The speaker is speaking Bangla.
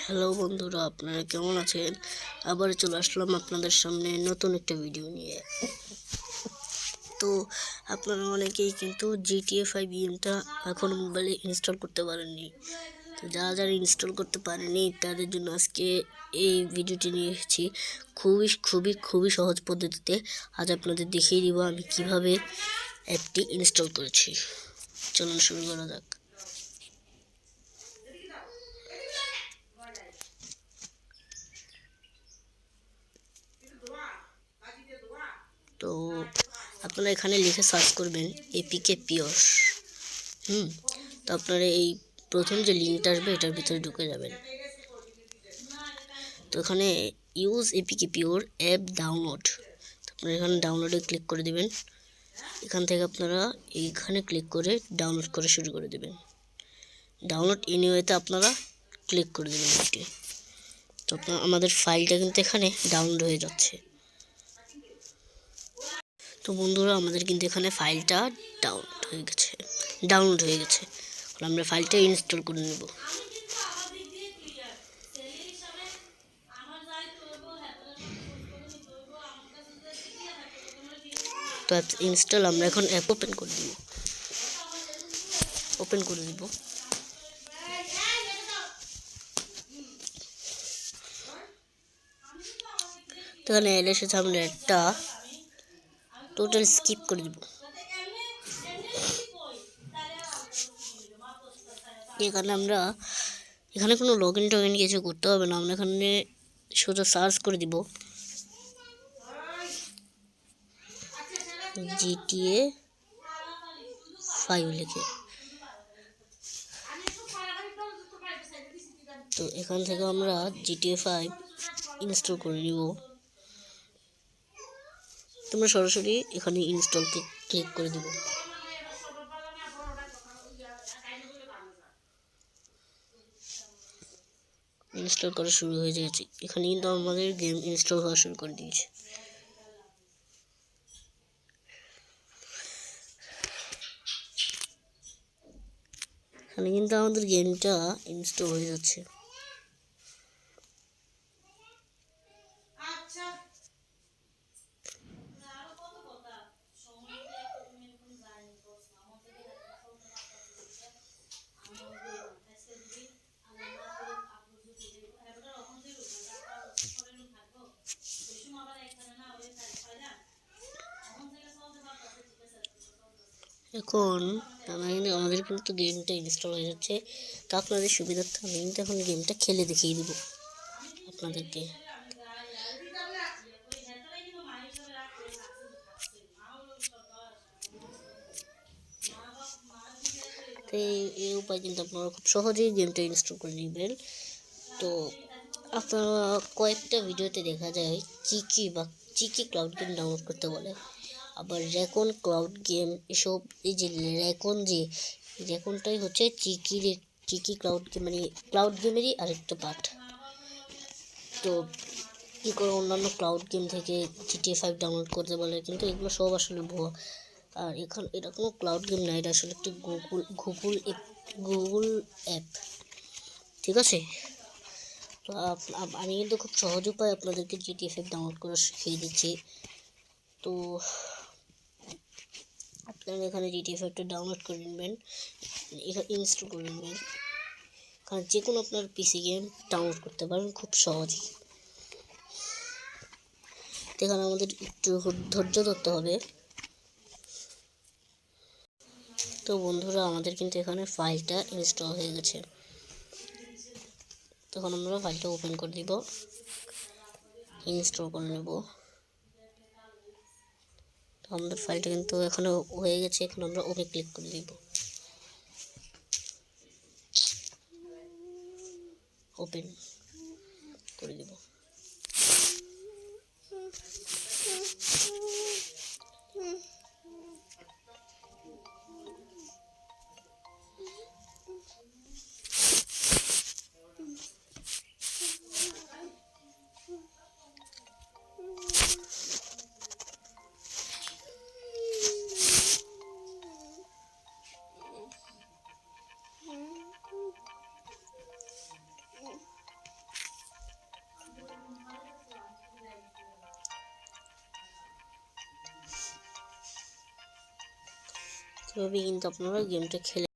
হ্যালো বন্ধুরা, আপনারা কেমন আছেন? আবার চলে আসলাম আপনাদের সামনে নতুন একটা ভিডিও নিয়ে। তো আপনারা অনেকেই কিন্তু GTA 5 গেমটা এখন মোবাইলে ইনস্টল করতে পারেননি। তো যারা যারা ইনস্টল করতে পারেনি তাদের জন্য আজকে এই ভিডিওটি নিয়ে এসেছি। খুবই সহজ পদ্ধতিতে আজ আপনাদের দেখিয়ে দিব আমি কিভাবে অ্যাপটি ইনস্টল করেছি। চলুন শুরু করা যাক। তো আপনারা এখানে লিখে সার্চ করবেন এপিকে পিওর। তো আপনারা এই প্রথম যে লিঙ্কটা আসবে এটার ভিতরে ঢুকে যাবেন। তো এখানে use APK pure app download, আপনারা এখানে ডাউনলোডে ক্লিক করে দিবেন। এখান থেকে আপনারা এইখানে ক্লিক করে ডাউনলোড করা শুরু করে দেবেন। ডাউনলোড এনিওয়েতে আপনারা ক্লিক করে দেবেন এটি। তো আমাদের ফাইলটা কিন্তু এখানে ডাউনলোড হয়ে যাচ্ছে। তো বন্ধুরা, আমাদের কিন্তু এখানে ফাইলটা ডাউনলোড হয়ে গেছে। আমরা ফাইলটা ইনস্টল করে নেব। তো অ্যাপ ইনস্টল আমরা এখন অ্যাপ ওপেন করে দিব। তো এখানে এসেছে, আমরা একটা টোটাল স্কিপ করে দিব। এখানে কোনো লগ ইন টগিন কিছু করতে হবে না। আমরা এখানে সোজা সার্চ করে দিব GTA 5 লিখে। তো এখান থেকে আমরা GTA 5 ইনস্টল করে নিব। তোমরা সরাসরি এখানে ইনস্টল ক্লিক করে দিব। ইনস্টল করা শুরু হয়ে গেছে। এখানে কিন্তু আমাদের গেম ইনস্টল হওয়া শুরু করে দিয়েছে। এখানে কিন্তু আমাদের গেমটা ইনস্টল হয়ে যাচ্ছে। এখন আমাদের কিন্তু গেমটা ইনস্টল হয়ে যাচ্ছে। তো আপনাদের সুবিধার্থে আমি কিন্তু এখন গেমটা খেলে দেখিয়ে দিব আপনাদেরকে। তো এই উপায় কিন্তু আপনারা খুব সহজেই গেমটা ইনস্টল করে নেবেন। তো আপনারা কয়েকটা ভিডিওতে দেখা যায় চিকি ক্লাউড গেম ডাউনলোড করতে বলে, আবার রেকন ক্লাউড গেম এসব। এই যে রেকনটাই হচ্ছে চিকি ক্লাউড গেম, মানে ক্লাউড গেমেরই আরেকটা পার্ট। তো কী করে অন্যান্য ক্লাউড গেম থেকে GTA 5 ডাউনলোড করতে বলে, কিন্তু এগুলো সব আসলে ভুয়া। আর এটা কোনো ক্লাউড গেম না, এটা আসলে একটি গুগল অ্যাপ। ঠিক আছে। তো আমি কিন্তু খুব সহজ উপায় আপনাদেরকে GTA 5 ডাউনলোড করে শিখিয়ে দিচ্ছি। তো আপনারা এখানে GTA 5টা ডাউনলোড করে নেবেন, এখানে ইনস্টল করে নেবেন। কারণ যে কোনো আপনার পিসি গেম ডাউনলোড করতে পারেন খুব সহজেই। এখানে আমাদের একটু ধৈর্য ধরতে হবে। তো বন্ধুরা, আমাদের কিন্তু এখানে ফাইলটা ইনস্টল হয়ে গেছে। তখন আমরা ফাইলটা ওপেন করে দিব, ইনস্টল করে নেব। তো আমাদের ফাইলটা কিন্তু এখানে হয়ে গেছে। এখন আমরা ওকে ক্লিক করে দিব, ওপেন করে দিব। এভাবে কিন্তু আপনারা গেমটা খেলে